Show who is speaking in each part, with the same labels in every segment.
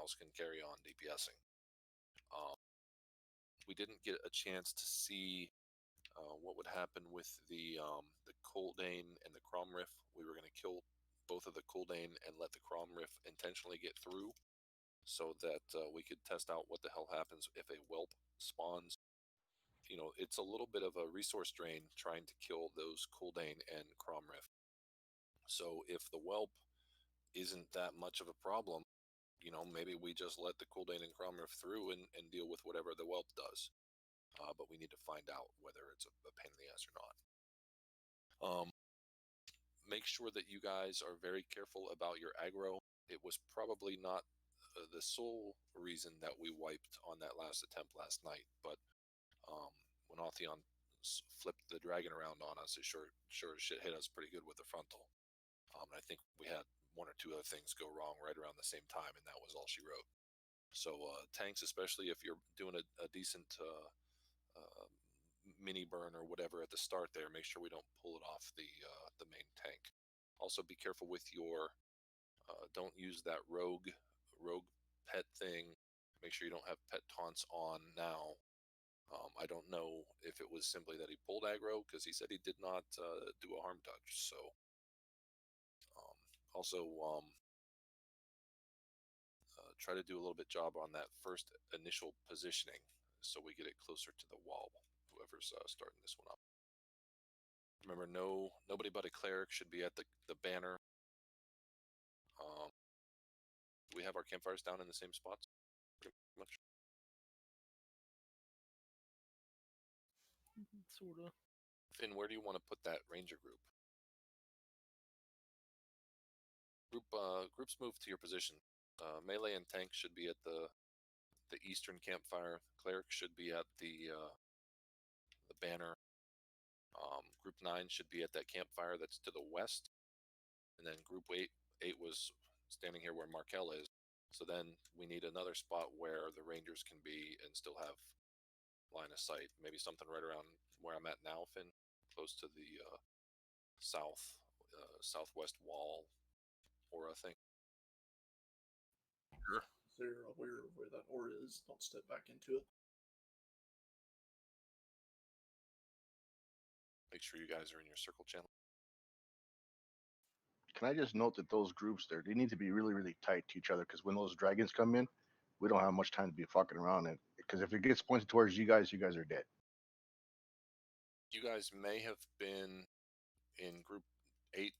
Speaker 1: else can carry on DPSing. We didn't get a chance to see what would happen with the Kuldane and the Crom Riff. We were going to kill both of the Kuldane and let the Crom Riff intentionally get through, so that we could test out what the hell happens if a whelp spawns. You know, it's a little bit of a resource drain trying to kill those Kuldane and Crom Riff. So if the whelp isn't that much of a problem, you know, maybe we just let the Kuldane and Crom Riff through and deal with whatever the whelp does. But we need to find out whether it's a pain in the ass or not. Make sure that you guys are very careful about your aggro. It was probably not the sole reason that we wiped on that last attempt last night, but when Authion flipped the dragon around on us, it sure as shit hit us pretty good with the frontal. And I think we had one or two other things go wrong right around the same time, and that was all she wrote. So tanks, especially if you're doing a decent mini burn or whatever at the start there, make sure we don't pull it off the main tank. Also be careful with your don't use that rogue pet thing. Make sure you don't have pet taunts on now. I don't know if it was simply that he pulled aggro, because he said he did not do a harm touch. So also try to do a little bit job on that first initial positioning, so we get it closer to the wall, whoever's starting this one up. Remember, nobody but a cleric should be at the banner. We have our campfires down in the same spots, pretty much.
Speaker 2: Sort of.
Speaker 1: Finn, where do you want to put that ranger group? Groups move to your position. Melee and tank should be at the eastern campfire. Cleric should be at the banner. Group 9 should be at that campfire that's to the west, and then Group 8 was standing here where Markel is. So then we need another spot where the Rangers can be and still have line of sight. Maybe something right around where I'm at now, Finn, close to the southwest wall aura thing.
Speaker 2: Sure. So you're aware of where that aura is. Don't step back into it.
Speaker 1: Make sure you guys are in your circle channel.
Speaker 3: Can I just note that those groups there, they need to be really, really tight to each other, because when those dragons come in, we don't have much time to be fucking around. Because if it gets pointed towards you guys are dead.
Speaker 1: You guys may have been in Group 8,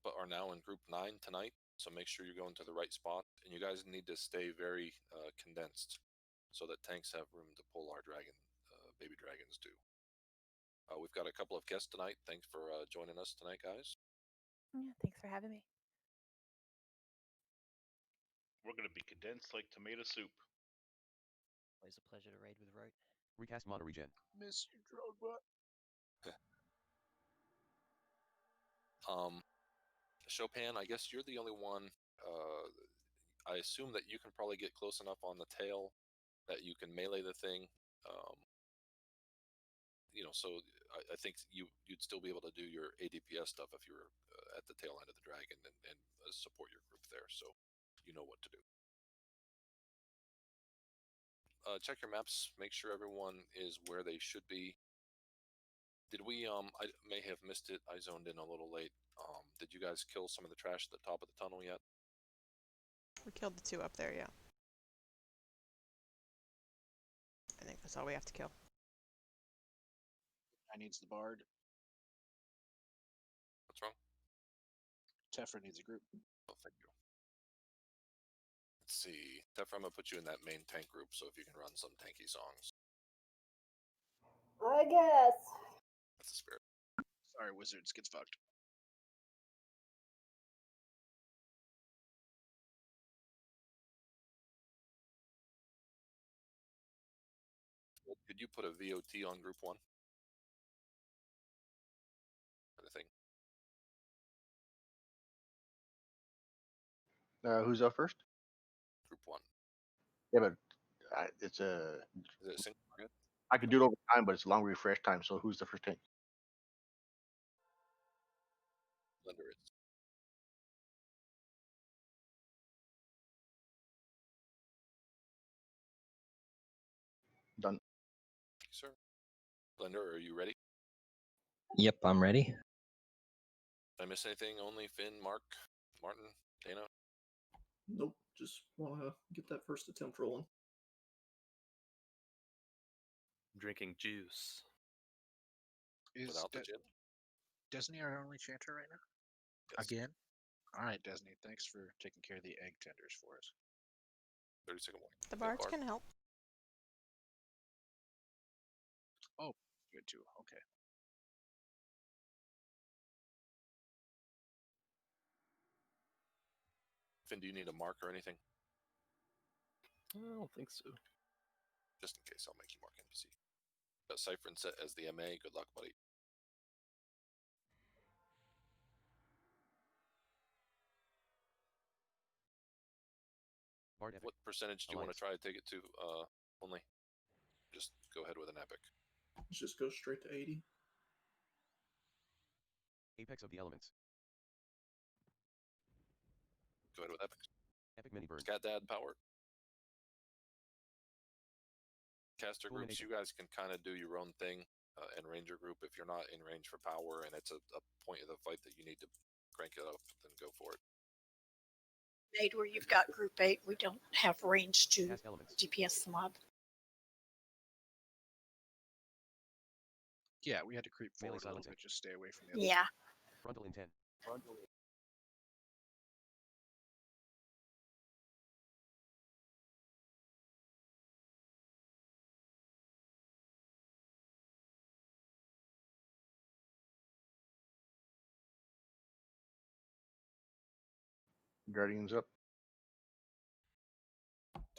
Speaker 1: but are now in Group 9 tonight. So make sure you're going to the right spot. And you guys need to stay very condensed, so that tanks have room to pull our baby dragons too. We've got a couple of guests tonight. Thanks for joining us tonight, guys.
Speaker 4: Yeah, thanks for having me.
Speaker 5: We're going to be condensed like tomato soup.
Speaker 6: Always a pleasure to raid with Rote.
Speaker 7: Recast mono regen.
Speaker 2: Miss you, Drogba.
Speaker 1: Chopin, I guess you're the only one. I assume that you can probably get close enough on the tail that you can melee the thing. You know, so I think you'd still be able to do your ADPS stuff if you were at the tail end of the dragon and support your group there. So you know what to do. Check your maps. Make sure everyone is where they should be. Did we? I may have missed it. I zoned in a little late. Did you guys kill some of the trash at the top of the tunnel yet?
Speaker 4: We killed the 2 up there, yeah. I think that's all we have to kill.
Speaker 8: I needs the bard.
Speaker 1: What's wrong?
Speaker 8: Tefra needs a group.
Speaker 1: Oh, thank you. Let's see. Tefra, I'm going to put you in that main tank group, so if you can run some tanky songs.
Speaker 9: I guess.
Speaker 1: That's the spirit.
Speaker 8: Sorry, Wizards gets fucked.
Speaker 1: Did you put a VOT on Group 1? Anything?
Speaker 3: Who's up first?
Speaker 1: Group 1.
Speaker 3: Yeah, but it's a.
Speaker 1: Is it a single target?
Speaker 3: I can do it over time, but it's a long refresh time. So who's the first tank?
Speaker 1: Blender is.
Speaker 3: Done.
Speaker 1: Sir. Blender, are you ready?
Speaker 6: Yep, I'm ready.
Speaker 1: Did I miss anything? Only Finn, Mark, Martin, Dana?
Speaker 2: Nope. Just want to get that first attempt rolling.
Speaker 7: Drinking juice.
Speaker 8: Is
Speaker 1: Without the gin?
Speaker 8: Desney our only chanter right now?
Speaker 1: Yes.
Speaker 8: Again? All right, Desney. Thanks for taking care of the egg tenders for us.
Speaker 1: 30-second warning.
Speaker 4: The
Speaker 1: Yeah,
Speaker 4: bards
Speaker 1: Bard.
Speaker 4: can help.
Speaker 8: Oh, good too. Okay.
Speaker 1: Finn, do you need a mark or anything?
Speaker 7: I don't think so.
Speaker 1: Just in case, I'll make you mark NPC. Got Cypher set as the MA. Good luck, buddy.
Speaker 9: Bard epic.
Speaker 1: What percentage do you want to
Speaker 9: Alliance.
Speaker 1: try to take it to? Only. Just go ahead with an epic.
Speaker 2: Let's just go straight to 80.
Speaker 9: Apex of the elements.
Speaker 1: Go ahead with epic.
Speaker 9: Epic mini burn.
Speaker 1: Scat Dad power. Caster groups,
Speaker 9: Fulmination.
Speaker 1: you guys can kind of do your own thing. And Ranger group, if you're not in range for power and it's a point of the fight that you need to crank it up, then go for it.
Speaker 10: Made where you've got group 8, we don't have range to
Speaker 9: Cast elements.
Speaker 10: DPS the mob.
Speaker 8: Yeah, we had to creep
Speaker 9: Melee
Speaker 8: forward a little
Speaker 9: silencing.
Speaker 8: bit. Just stay away from the other.
Speaker 10: Yeah.
Speaker 9: Frontal intent.
Speaker 3: Guardians up.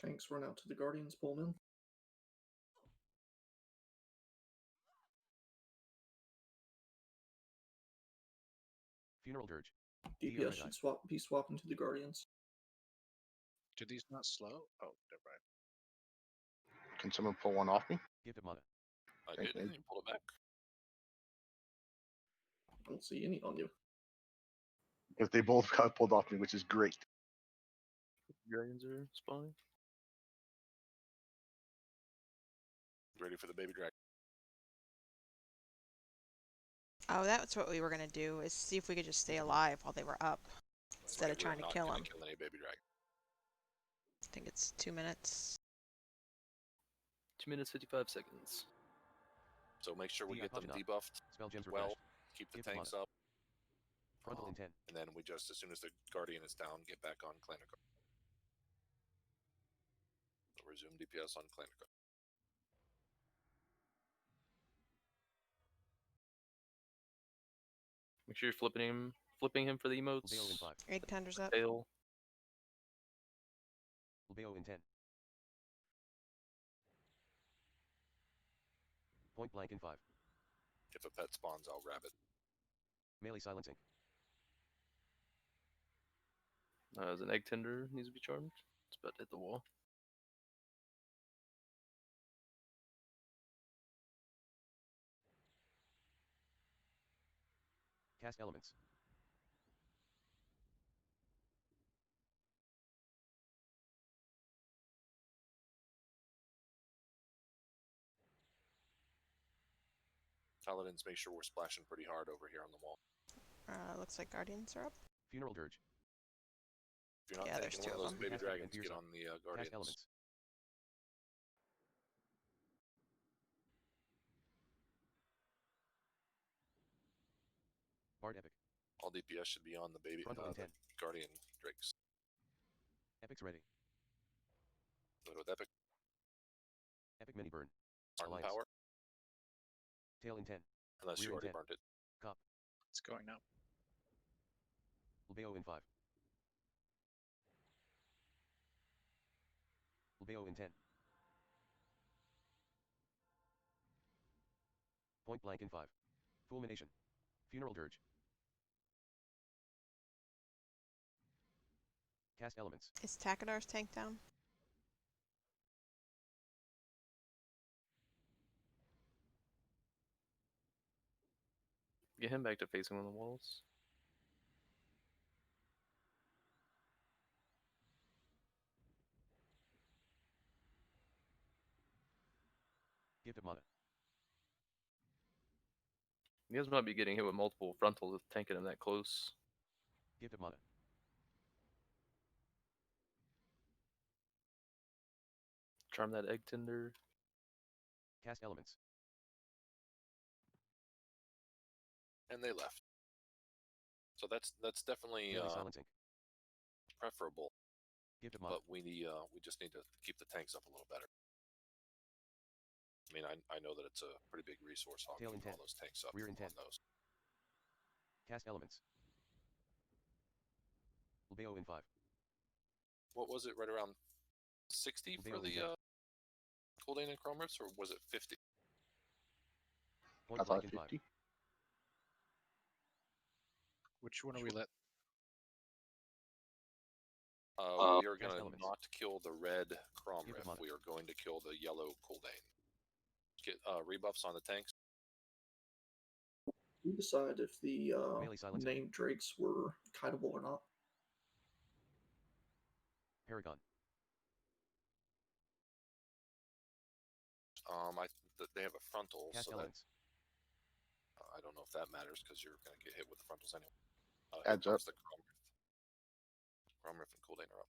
Speaker 2: Tanks run out to the Guardians, pull them in.
Speaker 9: Funeral dirge.
Speaker 2: DPS should be swapping to the Guardians.
Speaker 8: Do these not slow? Oh, never mind.
Speaker 3: Can someone pull one off me?
Speaker 9: Gift of mana.
Speaker 1: I
Speaker 3: Thank
Speaker 1: did.
Speaker 3: you.
Speaker 1: You pull it back.
Speaker 2: I don't see any on you.
Speaker 3: If they both got pulled off me, which is great.
Speaker 7: Dragons are spawning.
Speaker 1: Ready for the baby dragon.
Speaker 4: Oh, that's what we were gonna do, is see if we could just stay alive while they were up,
Speaker 1: That's
Speaker 4: instead
Speaker 1: right,
Speaker 4: of trying to
Speaker 1: we're not
Speaker 4: kill
Speaker 1: gonna
Speaker 4: them.
Speaker 1: kill any baby dragon.
Speaker 4: I think it's 2 minutes.
Speaker 7: 2 minutes 55 seconds.
Speaker 1: So make sure we
Speaker 9: DI
Speaker 1: get them
Speaker 9: Pajana.
Speaker 1: debuffed
Speaker 9: Spell gems
Speaker 1: as well.
Speaker 9: refreshed.
Speaker 1: Keep the
Speaker 9: Gift of
Speaker 1: tanks
Speaker 9: mana.
Speaker 1: up.
Speaker 9: Frontal intent.
Speaker 1: And then we just, as soon as the Guardian is down, get back on Klandicar. So resume DPS on Klandicar.
Speaker 7: Make sure you're flipping him for the emotes.
Speaker 9: Lubeo in 5.
Speaker 4: Egg tenders up.
Speaker 7: Tail.
Speaker 9: Lubeo in 10. Point blank in 5.
Speaker 1: If a pet spawns, I'll grab it.
Speaker 9: Melee silencing.
Speaker 7: As an egg tender needs to be charmed. It's about to hit the wall.
Speaker 9: Cast elements.
Speaker 1: Paladins, make sure we're splashing pretty hard over here on the wall.
Speaker 4: Looks like Guardians are up.
Speaker 9: Funeral dirge.
Speaker 1: If you're not
Speaker 4: Yeah, there's
Speaker 1: taking
Speaker 4: 2
Speaker 1: one of
Speaker 4: of
Speaker 1: those
Speaker 4: them.
Speaker 1: baby
Speaker 9: Cast and
Speaker 1: dragons,
Speaker 9: fierce
Speaker 1: get
Speaker 9: up.
Speaker 1: on the
Speaker 9: Cast
Speaker 1: Guardians.
Speaker 9: elements. Bard epic.
Speaker 1: All DPS should be on the baby
Speaker 9: Frontal
Speaker 1: the
Speaker 9: intent.
Speaker 1: Guardian Drakes.
Speaker 9: Epic's ready.
Speaker 1: Go with Epic.
Speaker 9: Epic mini burn.
Speaker 1: Martin
Speaker 9: Alliance.
Speaker 1: power.
Speaker 9: Tail in 10.
Speaker 1: Unless you
Speaker 9: Rear
Speaker 1: already
Speaker 9: intent.
Speaker 1: burned it.
Speaker 9: Cop.
Speaker 8: It's going now.
Speaker 9: Lubeo in 5. Lubeo in 10. Point blank in 5. Fulmination. Funeral dirge. Cast elements.
Speaker 4: Is Takedar's tank down?
Speaker 7: Get him back to facing on the walls.
Speaker 9: Gift of mana.
Speaker 7: You guys might be getting hit with multiple frontals with tanking them that close.
Speaker 9: Gift of mana.
Speaker 7: Charm that egg tender.
Speaker 9: Cast elements.
Speaker 1: And they left. So that's definitely
Speaker 9: Melee silencing.
Speaker 1: preferable,
Speaker 9: Gift of mana.
Speaker 1: but we just need to keep the tanks up a little better. I mean, I know that it's a pretty big resource hog
Speaker 9: Tail
Speaker 1: keeping all
Speaker 9: intent.
Speaker 1: those tanks up
Speaker 9: Rear
Speaker 1: on
Speaker 9: intent.
Speaker 1: those.
Speaker 9: Cast elements. Lubeo in 5.
Speaker 1: What was it? Right around 60 for
Speaker 9: Lubeo
Speaker 1: the
Speaker 9: intent.
Speaker 1: Coldane and Chrome Rifts, or was it 50?
Speaker 9: Point
Speaker 3: I thought
Speaker 9: blank in 5.
Speaker 3: 50.
Speaker 8: Which one are we let?
Speaker 1: We are
Speaker 9: Cast
Speaker 1: going to
Speaker 9: elements.
Speaker 1: not kill the red Crom
Speaker 9: Give it
Speaker 1: Rift.
Speaker 9: mana.
Speaker 1: We are going to kill the yellow Coldane. Get rebuffs on the tanks.
Speaker 2: We decide if the
Speaker 9: Melee silencing.
Speaker 2: named drakes were kiteable or not.
Speaker 9: Paragon.
Speaker 1: They have a frontal,
Speaker 9: Cast
Speaker 1: so that
Speaker 9: elements.
Speaker 1: I don't know if that matters because you're going to get hit with the frontals anyway.
Speaker 3: Adds
Speaker 1: here
Speaker 3: up.
Speaker 1: comes the Crom Rift. Crom Rift and Coldane are up.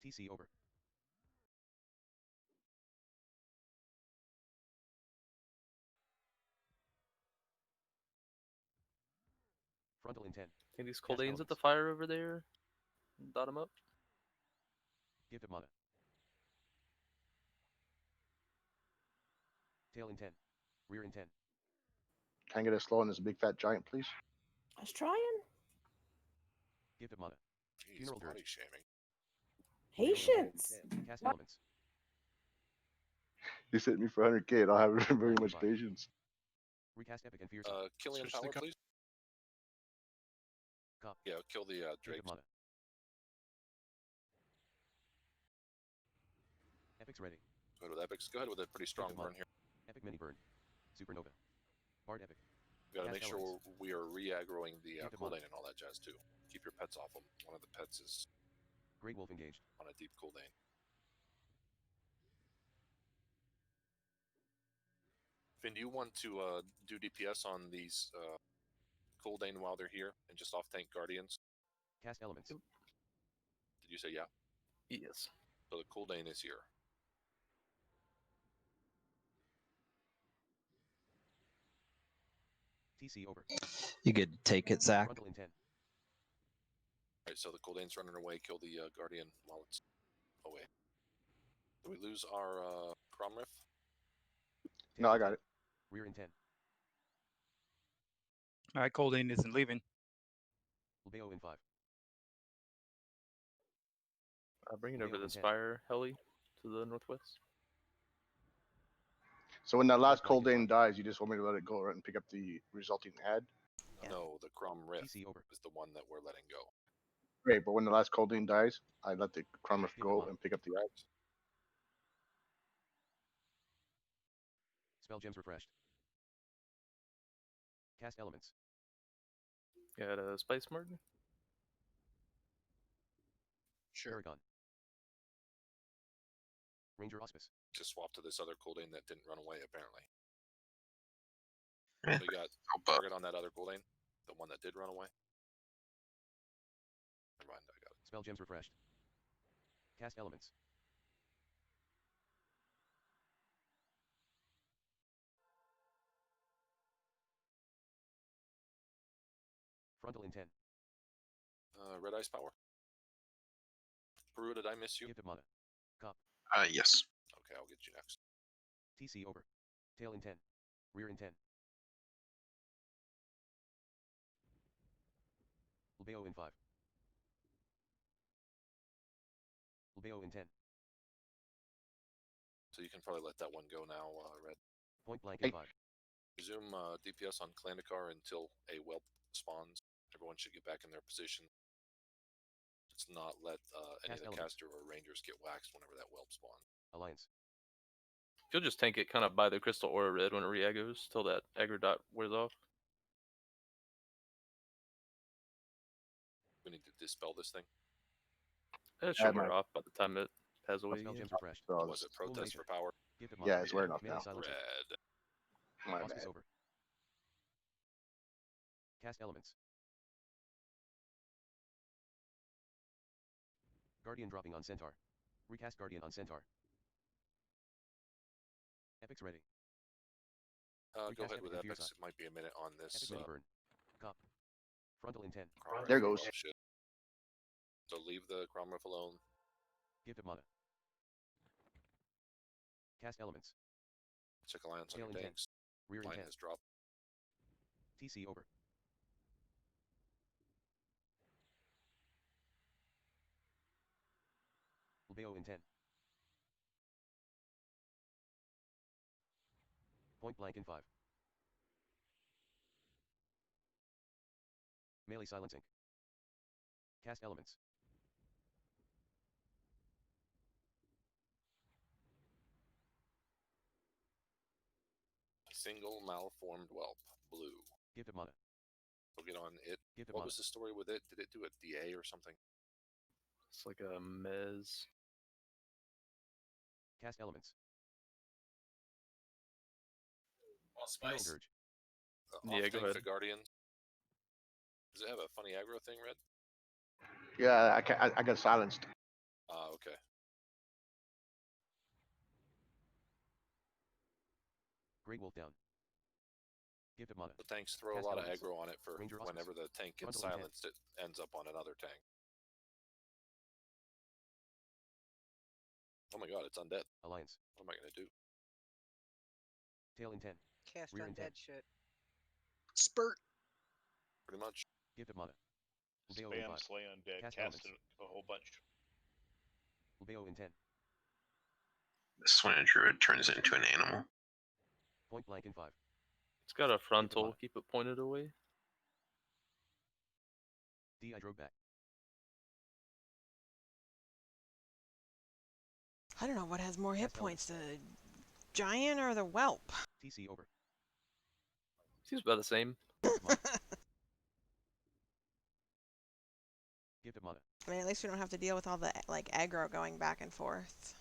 Speaker 9: TC over. Frontal intent.
Speaker 7: Think these
Speaker 9: Cast
Speaker 7: Coldanes at the
Speaker 9: elements.
Speaker 7: fire over there. Dot them up.
Speaker 9: Gift of mana. Tail intent. Rear intent.
Speaker 3: Can I get a slow on this big fat giant, please?
Speaker 10: I was trying.
Speaker 9: Gift of mana.
Speaker 1: Jeez,
Speaker 9: Funeral
Speaker 1: body
Speaker 9: dirge.
Speaker 1: shaming.
Speaker 10: Patience.
Speaker 9: Cast elements.
Speaker 3: He sent me for 100k. I don't have very
Speaker 9: Blank in
Speaker 3: much
Speaker 9: 5.
Speaker 3: patience.
Speaker 9: Recast epic and fierce.
Speaker 1: Killian
Speaker 8: Switch the
Speaker 1: Power,
Speaker 8: co-
Speaker 1: please.
Speaker 9: Cop.
Speaker 1: Yeah, kill the
Speaker 9: Gift
Speaker 1: Drake.
Speaker 9: of mana. Epic's ready.
Speaker 1: Go ahead with epics. Go ahead with a pretty strong
Speaker 9: of mana.
Speaker 1: burn here.
Speaker 9: Epic mini burn. Supernova. Bard epic.
Speaker 1: We gotta
Speaker 9: Cast
Speaker 1: make sure
Speaker 9: elements.
Speaker 1: we are re-aggroing the
Speaker 9: Gift of mana.
Speaker 1: Coldane and all that jazz too. Keep your pets off them. One of the pets is
Speaker 9: Great Wolf engaged.
Speaker 1: on a deep Coldane. Finn, do you want to do DPS on these Coldane while they're here and just off tank Guardians?
Speaker 9: Cast elements.
Speaker 1: Did you say yeah?
Speaker 7: Yes.
Speaker 1: So the Coldane is here.
Speaker 9: TC over.
Speaker 6: You good to take it, Zach?
Speaker 9: Frontal intent.
Speaker 1: Alright, so the Coldane's running away. Kill the Guardian while it's away. Did we lose our Crom Riff?
Speaker 3: No, I got it.
Speaker 9: Rear intent.
Speaker 11: Alright, Coldane isn't leaving.
Speaker 9: Lubeo in 5.
Speaker 7: Bringing
Speaker 9: Lubeo
Speaker 7: over
Speaker 9: in
Speaker 7: this
Speaker 9: 10.
Speaker 7: fire heli to the northwest.
Speaker 3: So when that last
Speaker 9: Blank in
Speaker 3: Coldane dies, you just want me to let it go right and pick up the resulting ad?
Speaker 4: Yeah.
Speaker 1: No, the Crom Riff
Speaker 9: TC over.
Speaker 1: is the one that we're letting go.
Speaker 3: Great, but when the last Coldane dies, I let the Crummer
Speaker 9: Give it
Speaker 3: go
Speaker 9: mana.
Speaker 3: and pick up the ads.
Speaker 9: Spell gems refreshed. Cast elements.
Speaker 7: Got a Spice Martin.
Speaker 8: Sure.
Speaker 9: Paragon. Ranger auspice.
Speaker 1: Just swap to this other Coldane that didn't run away, apparently.
Speaker 12: Eh,
Speaker 1: We got
Speaker 12: oh, but
Speaker 1: target on that other Coldane, the one that did run away. Never mind, I got it.
Speaker 9: Spell gems refreshed. Cast elements. Frontal intent.
Speaker 1: Red Ice Power. Peru, did I miss you?
Speaker 9: Gift of mana. Cop.
Speaker 12: yes.
Speaker 1: Okay, I'll get you next.
Speaker 9: TC over. Tail intent. Rear intent. Lubeo in 5. Lubeo in 10.
Speaker 1: So you can probably let that one go now, Red.
Speaker 9: Point blank in 5.
Speaker 1: Resume DPS on Klandicar until a whelp spawns. Everyone should get back in their position. Let's not let any
Speaker 9: Cast
Speaker 1: of the
Speaker 9: elements.
Speaker 1: caster or rangers get waxed whenever that whelp spawns.
Speaker 9: Alliance.
Speaker 7: You'll just tank it kind of by the crystal aura red when it re-aggros till that aggro dot wears off.
Speaker 1: We need to dispel this thing.
Speaker 7: It should
Speaker 3: Add
Speaker 7: wear
Speaker 3: my-
Speaker 7: off by the time it Has away
Speaker 9: Spell
Speaker 7: again.
Speaker 9: gems refreshed.
Speaker 3: So
Speaker 1: Was it protest for power?
Speaker 9: Gifted
Speaker 3: yeah,
Speaker 9: mana.
Speaker 3: it's wearing off
Speaker 9: Melee
Speaker 3: now.
Speaker 9: silencing.
Speaker 1: Red.
Speaker 3: My
Speaker 9: Auspice
Speaker 3: bad.
Speaker 9: over. Cast elements. Guardian dropping on Centaur. Recast Guardian on Centaur. Epics ready.
Speaker 1: Go
Speaker 9: Recast
Speaker 1: ahead with
Speaker 9: Epic and
Speaker 1: epics.
Speaker 9: Fierce
Speaker 1: It might be a minute on this.
Speaker 9: Epic mini burn. Cop. Frontal intent.
Speaker 1: Crom
Speaker 3: There
Speaker 1: Riff
Speaker 3: goes.
Speaker 1: well shit. So leave the Crom Riff alone.
Speaker 9: Gifted mana. Cast elements.
Speaker 1: Check alliance on
Speaker 9: Tail
Speaker 1: your
Speaker 9: intent.
Speaker 1: tanks.
Speaker 9: Rear
Speaker 1: Line
Speaker 9: intent.
Speaker 1: has dropped.
Speaker 9: TC over. Lbeo intent. Point blank in 5. Melee silencing. Cast elements.
Speaker 1: Single malformed whelp. Blue.
Speaker 9: Gifted mana.
Speaker 1: We'll get on it.
Speaker 9: Gifted
Speaker 1: What
Speaker 9: mana.
Speaker 1: was the story with it? Did it do a DA or something?
Speaker 7: It's like a mez.
Speaker 9: Cast elements.
Speaker 2: Allspice.
Speaker 9: Funeral Dirge.
Speaker 7: Yeah,
Speaker 1: Off
Speaker 7: go
Speaker 1: tank
Speaker 7: ahead.
Speaker 1: the Guardian. Does it have a funny aggro thing, Red?
Speaker 3: Yeah, I got silenced.
Speaker 1: Okay.
Speaker 9: Great Wolf down. Gifted mana.
Speaker 1: The tanks throw
Speaker 9: Cast
Speaker 1: a lot of
Speaker 9: elements.
Speaker 1: aggro on it for
Speaker 9: Ranger auspice.
Speaker 1: whenever the tank gets
Speaker 9: Frontal intent.
Speaker 1: silenced, it ends up on another tank. Oh my god, it's undead.
Speaker 9: Alliance.
Speaker 1: What am I gonna do?
Speaker 9: Tail intent.
Speaker 12: Cast
Speaker 9: Rear
Speaker 12: undead
Speaker 9: intent.
Speaker 12: shit.
Speaker 2: Spurt.
Speaker 1: Pretty much.
Speaker 9: Gifted mana. Lbeo in
Speaker 5: Spam
Speaker 9: 5.
Speaker 5: slay undead.
Speaker 9: Cast
Speaker 5: Cast
Speaker 9: elements.
Speaker 5: a whole bunch.
Speaker 9: Lbeo in 10.
Speaker 13: This one druid turns into an animal.
Speaker 9: Point blank in 5.
Speaker 7: It's got a frontal.
Speaker 9: mana.
Speaker 7: Keep it pointed away.
Speaker 9: DI drove back.
Speaker 4: I don't know what has more hit
Speaker 9: Cast
Speaker 4: points, the giant or the whelp.
Speaker 9: TC over.
Speaker 7: Seems about the same.
Speaker 9: Gifted mana. Gifted mana.
Speaker 4: I mean, at least we don't have to deal with all the like aggro going back and forth.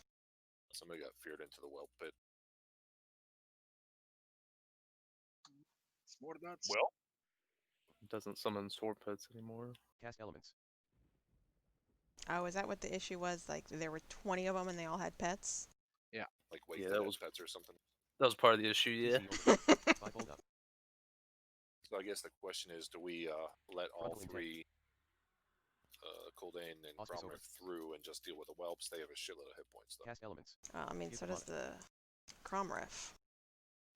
Speaker 1: Somebody got feared into the whelp pit.
Speaker 8: It's more nuts.
Speaker 5: Well,
Speaker 7: It doesn't summon sword pets anymore.
Speaker 9: Cast elements.
Speaker 4: Oh, is that what the issue was? Like there were 20 of them and they all had pets?
Speaker 1: Like wait
Speaker 7: Yeah,
Speaker 1: for
Speaker 7: that
Speaker 1: dead
Speaker 7: was-
Speaker 1: pets or something.
Speaker 7: That was part of the issue, yeah.
Speaker 9: TC over. 5-fold up.
Speaker 1: So I guess the question is, do we let all
Speaker 9: Frontal intent.
Speaker 1: three Kuldane and
Speaker 9: Auspice
Speaker 1: Cromriff
Speaker 9: over.
Speaker 1: through and just deal with the whelps? They have a shitload of hit points though.
Speaker 9: Cast elements.
Speaker 4: I mean, so does the Cromriff.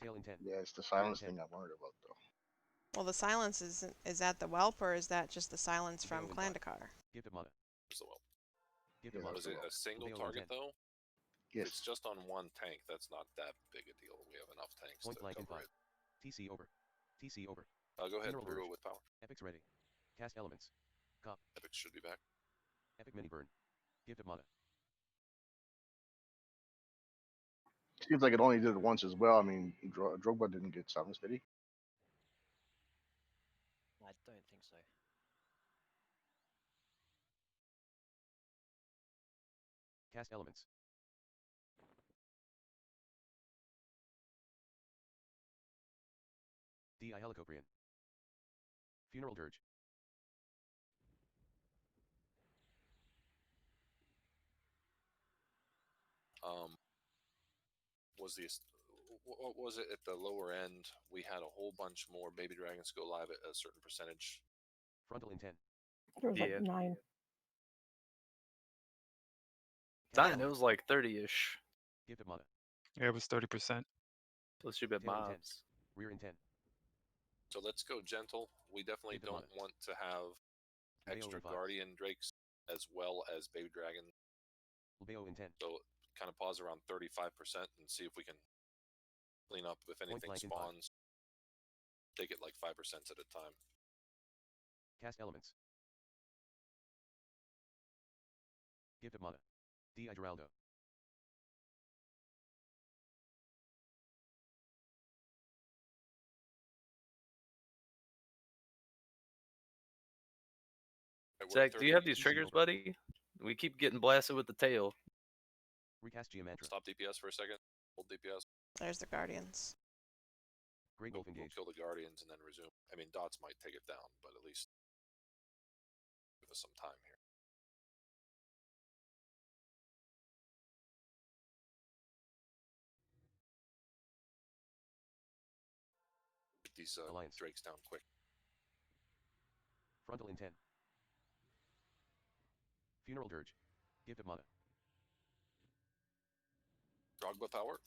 Speaker 9: Tail intent.
Speaker 3: Yeah, it's the silence
Speaker 9: intent.
Speaker 3: thing I'm worried about though.
Speaker 4: Well, the silence is that the whelp or is that just the silence from
Speaker 9: Lbeo in 5.
Speaker 4: Klandicar?
Speaker 9: Gifted mana.
Speaker 1: There's the whelp.
Speaker 9: Gifted
Speaker 3: Yeah,
Speaker 9: mana.
Speaker 1: Was it a single
Speaker 9: Lbeo
Speaker 1: target
Speaker 9: intent.
Speaker 1: though? If it's
Speaker 3: Yes.
Speaker 1: just on one tank, that's not that big a deal. We have enough tanks
Speaker 9: Point
Speaker 1: to
Speaker 9: blank in
Speaker 1: cover
Speaker 9: 5.
Speaker 1: it.
Speaker 9: TC over. TC over.
Speaker 1: Go ahead,
Speaker 9: Funeral
Speaker 1: brew
Speaker 9: Dirge.
Speaker 1: it with power.
Speaker 9: Epics ready. Cast elements. Cop.
Speaker 1: Epics should be back.
Speaker 9: Epic mini burn. Gifted mana.
Speaker 3: Seems like it only did it once as well. I mean, Drogba didn't get silenced, did he?
Speaker 12: I don't think so.
Speaker 9: Cast elements. DI Helicoprian. Funeral Dirge.
Speaker 1: Was the what was it at the lower end? We had a whole bunch more baby dragons go live at a certain percentage.
Speaker 9: Frontal intent.
Speaker 10: There was
Speaker 7: Yeah.
Speaker 10: like 9.
Speaker 9: Cast
Speaker 7: It was like 30-ish.
Speaker 9: Gifted mana.
Speaker 11: Yeah, it was 30%.
Speaker 7: Let's should be
Speaker 9: Tail intent.
Speaker 7: mobs.
Speaker 9: Rear intent.
Speaker 1: So let's go gentle. We definitely
Speaker 9: Keep it
Speaker 1: don't
Speaker 9: on.
Speaker 1: want to have
Speaker 9: Lbeo
Speaker 1: extra
Speaker 9: in 5.
Speaker 1: guardian drakes as well as baby dragon.
Speaker 9: Lbeo intent.
Speaker 1: So kind of pause around 35% and see if we can clean up if anything
Speaker 9: blank in 5.
Speaker 1: spawns. Take it like 5% at a time.
Speaker 9: Cast elements. Gifted mana. DI Geraldo.
Speaker 1: Right, we're
Speaker 7: Zach, do you have
Speaker 1: 30
Speaker 7: these triggers, buddy? We keep getting blasted with the tail.
Speaker 9: Recast Geomantra.
Speaker 1: Stop DPS for a second. Hold DPS.
Speaker 4: There's the Guardians.
Speaker 9: Great Wolf
Speaker 1: We'll
Speaker 9: engaged.
Speaker 1: kill the Guardians and then resume. I mean, dots might take it down, but at least give us some time here. Get these drakes down quick.
Speaker 9: Frontal intent. Funeral Dirge. Gift of Mana.
Speaker 1: Dogma power.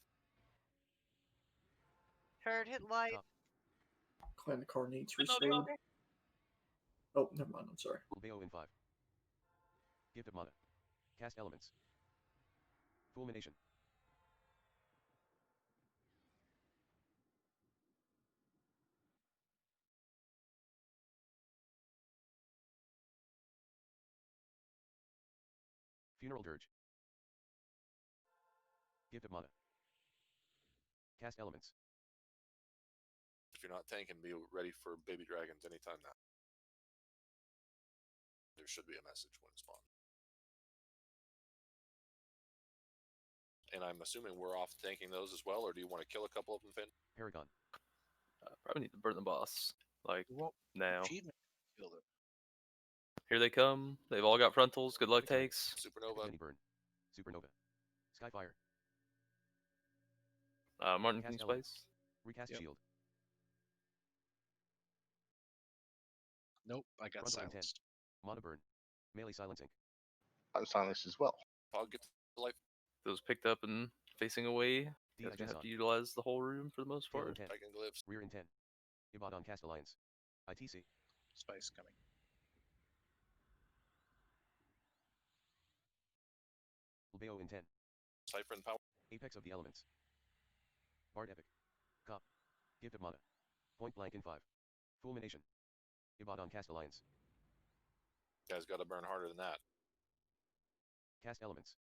Speaker 12: Turret hit light.
Speaker 2: Klandicar needs restored. Oh, never mind. I'm sorry.
Speaker 9: Ulbeo in 5. Gift of Mana. Cast Elements. Fulmination. Funeral Dirge. Gift of Mana. Cast Elements.
Speaker 1: If you're not tanking, be ready for baby dragons anytime now. There should be a message when it spawns. And I'm assuming we're off tanking those as well, or do you want to kill a couple of them, Finn?
Speaker 9: Paragon.
Speaker 7: Probably need to burn the boss. Like, now.
Speaker 8: Achievement. Killed it.
Speaker 7: Here they come. They've all got frontals. Good luck takes.
Speaker 1: Supernova.
Speaker 9: Mini burn. Supernova. Skyfire.
Speaker 7: Martin,
Speaker 9: Cast
Speaker 7: can you
Speaker 9: Elements.
Speaker 7: spice?
Speaker 9: Recast
Speaker 8: Yep.
Speaker 9: Shield.
Speaker 8: Nope, I got
Speaker 9: Frontal intent.
Speaker 8: silenced.
Speaker 9: Mana burn. Melee silencing.
Speaker 3: I'm silenced as well.
Speaker 1: I'll get the life.
Speaker 7: Those picked up and facing away. You guys
Speaker 9: DIS
Speaker 7: have
Speaker 9: on.
Speaker 7: to utilize the whole room for the most
Speaker 9: Tail
Speaker 7: part.
Speaker 9: intent.
Speaker 1: Titan glyphs.
Speaker 9: Rear intent. Ibad Cast Alliance. ITC.
Speaker 8: Spice coming.
Speaker 9: Ulbeo intent.
Speaker 1: Cypher and power.
Speaker 9: Apex of the Elements. Bard Epic. Cop. Gift of Mana. Point blank in 5. Fulmination. Ibad Cast Alliance.
Speaker 1: You guys got to burn harder than that.
Speaker 9: Cast Elements.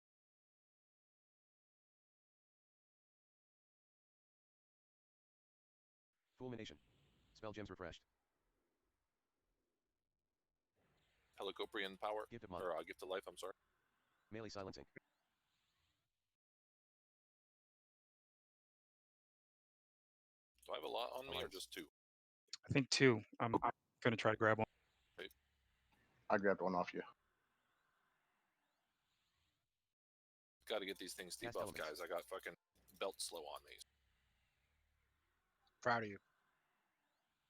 Speaker 9: Fulmination. Spell gems refreshed.
Speaker 1: Helicoprian power.
Speaker 9: Gift of Mana.
Speaker 1: Or gift of life, I'm sorry.
Speaker 9: Melee silencing.
Speaker 1: Do I have a lot on me or
Speaker 9: Alliance.
Speaker 1: just 2?
Speaker 11: I think 2. I'm gonna try to grab one.
Speaker 3: I grabbed one off you.
Speaker 1: Got to get these things
Speaker 9: Cast
Speaker 1: debuffed,
Speaker 9: elements.
Speaker 1: guys. I got fucking belt slow on these.
Speaker 8: Proud of you.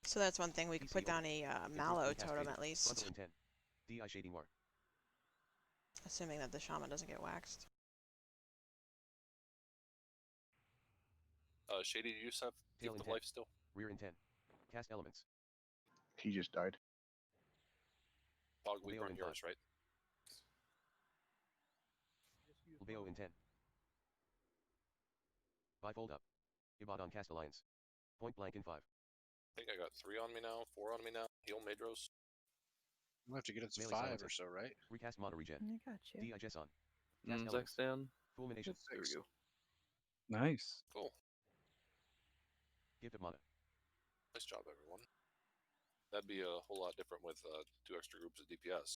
Speaker 4: So that's one thing we could
Speaker 9: PC
Speaker 4: put down
Speaker 9: only.
Speaker 4: a
Speaker 9: Increased
Speaker 4: Mallow
Speaker 9: and
Speaker 4: totem
Speaker 9: cascaded.
Speaker 4: at least,
Speaker 9: Frontal intent. DI Shading War.
Speaker 4: assuming that the shaman doesn't get waxed.
Speaker 1: Shady, do you have
Speaker 9: Tail
Speaker 1: gift of
Speaker 9: intent.
Speaker 1: life still?
Speaker 9: Rear intent. Cast Elements.
Speaker 3: He just died.
Speaker 1: Fog, we
Speaker 9: Leo
Speaker 1: burn
Speaker 9: in
Speaker 1: yours, right?
Speaker 9: Ulbeo intent. Bifold up. Ibad Cast Alliance. Point blank in 5.
Speaker 1: I think I got 3 on me now, 4 on me now. Heal Madros.
Speaker 8: We'll have to get it to
Speaker 9: Melee
Speaker 8: 5
Speaker 9: silencing.
Speaker 8: or so, right?
Speaker 9: Recast Mana Regen.
Speaker 12: I got you.
Speaker 9: DI Jesson. Cast Elements.
Speaker 7: Zach's down.
Speaker 9: Fulmination.
Speaker 7: There we go.
Speaker 11: Nice.
Speaker 1: Cool.
Speaker 9: Gift of Mana.
Speaker 1: Nice job, everyone. That'd be a whole lot different with 2 extra groups of DPS.